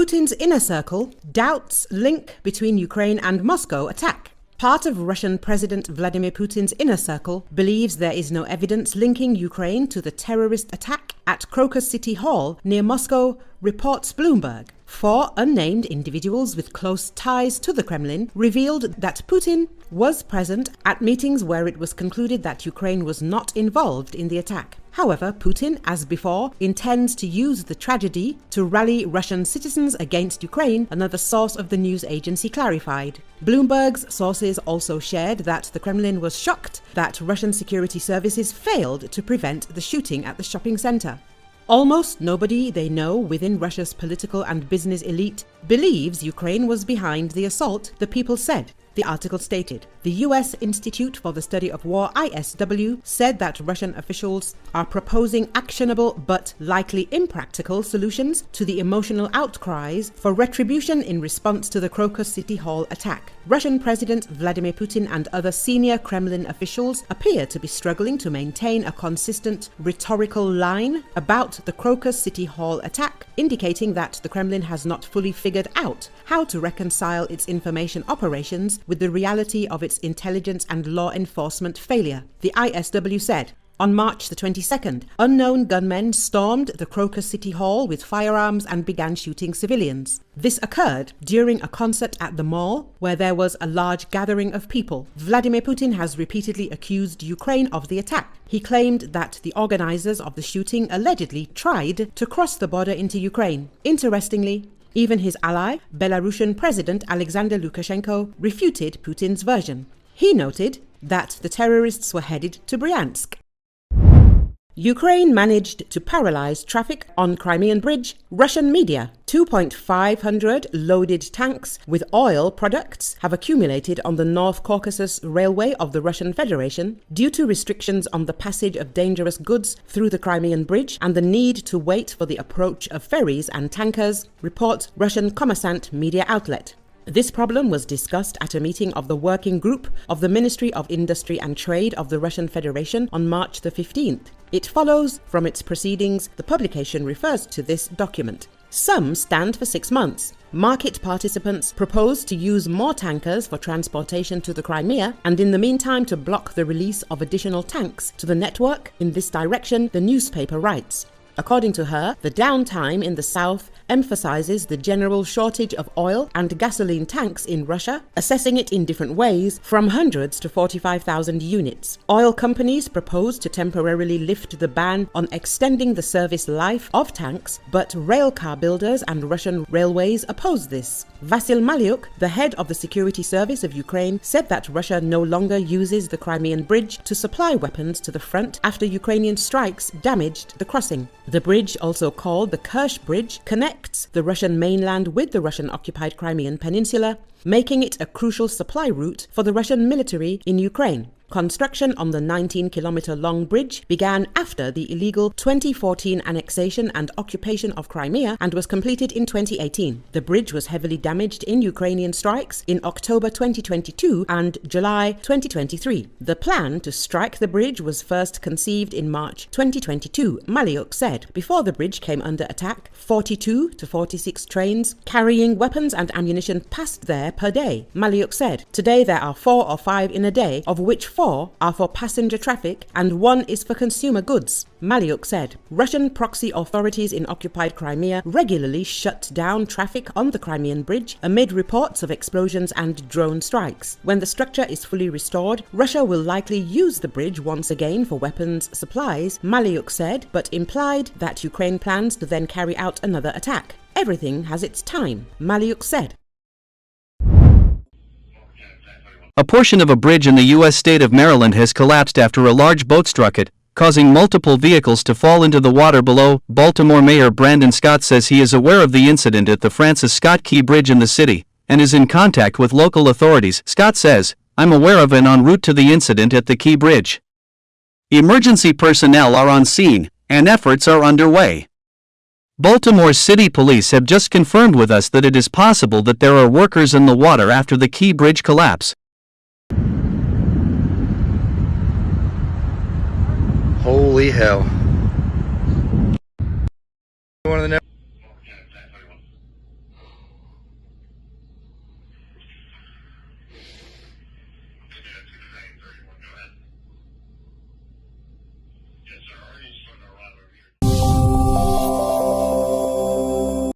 Putin's inner circle doubts link between Ukraine and Moscow attack. Part of Russian President Vladimir Putin's inner circle believes there is no evidence linking Ukraine to the terrorist attack at Crocus City Hall near Moscow, reports Bloomberg. 4 unnamed individuals with close ties to the Kremlin revealed that Putin was present at meetings where it was concluded that Ukraine was not involved in the attack. However, Putin, as before, intends to use the tragedy to rally Russian citizens against Ukraine, another source of the news agency clarified. Bloomberg's sources also shared that the Kremlin was shocked that Russian security services failed to prevent the shooting at the shopping center. Almost nobody they know within Russia's political and business elite believes Ukraine was behind the assault, the People said. The article stated, the US Institute for the Study of War ISW said that Russian officials are proposing actionable but likely impractical solutions to the emotional outcries for retribution in response to the Crocus City Hall attack. Russian President Vladimir Putin and other senior Kremlin officials appear to be struggling to maintain a consistent rhetorical line about the Crocus City Hall attack, indicating that the Kremlin has not fully figured out how to reconcile its information operations with the reality of its intelligence and law enforcement failure, the ISW said. On March the 22nd, unknown gunmen stormed the Crocus City Hall with firearms and began shooting civilians. This occurred during a concert at the mall where there was a large gathering of people. Vladimir Putin has repeatedly accused Ukraine of the attack. He claimed that the organizers of the shooting allegedly tried to cross the border into Ukraine. Interestingly, even his ally, Belarusian President Alexander Lukashenko, refuted Putin's version. He noted that the terrorists were headed to Bryansk. Ukraine managed to paralyze traffic on Crimean Bridge, Russian media. 2,500 loaded tanks with oil products have accumulated on the North Caucasus Railway of the Russian Federation due to restrictions on the passage of dangerous goods through the Crimean Bridge and the need to wait for the approach of ferries and tankers, reports Russian Kommersant media outlet. This problem was discussed at a meeting of the Working Group of the Ministry of Industry and Trade of the Russian Federation on March the 15th. It follows from its proceedings the publication refers to this document. Some stand for 6 months. Market participants propose to use more tankers for transportation to the Crimea and in the meantime to block the release of additional tanks to the network. In this direction, the newspaper writes. According to her, the downtime in the south emphasizes the general shortage of oil and gasoline tanks in Russia, assessing it in different ways from hundreds to 45,000 units. Oil companies propose to temporarily lift the ban on extending the service life of tanks, but railcar builders and Russian railways oppose this. Vasyl Malyuk, the head of the security service of Ukraine, said that Russia no longer uses the Crimean Bridge to supply weapons to the front after Ukrainian strikes damaged the crossing. The bridge, also called the Kerch Bridge, connects the Russian mainland with the Russian-occupied Crimean Peninsula, making it a crucial supply route for the Russian military in Ukraine. Construction on the 19-kilometer-long bridge began after the illegal 2014 annexation and occupation of Crimea and was completed in 2018. The bridge was heavily damaged in Ukrainian strikes in October 2022 and July 2023. The plan to strike the bridge was first conceived in March 2022, Malyuk said. Before the bridge came under attack, 42 to 46 trains carrying weapons and ammunition passed there per day, Malyuk said. Today there are 4 or 5 in a day, of which 4 are for passenger traffic and 1 is for consumer goods, Malyuk said. Russian proxy authorities in occupied Crimea regularly shut down traffic on the Crimean Bridge amid reports of explosions and drone strikes. When the structure is fully restored, Russia will likely use the bridge once again for weapons supplies, Malyuk said, but implied that Ukraine plans to then carry out another attack. Everything has its time, Malyuk said. A portion of a bridge in the U.S. state of Maryland has collapsed after a large boat struck it, causing multiple vehicles to fall into the water below. Baltimore Mayor Brandon Scott says he is aware of the incident at the Francis Scott Key Bridge in the city and is in contact with local authorities. Scott says, "I'm aware of and en route to the incident at the Key Bridge. Emergency personnel are on scene, and efforts are underway. Baltimore City Police have just confirmed with us that it is possible that there are workers in the water after the Key Bridge collapse." Holy hell. One of the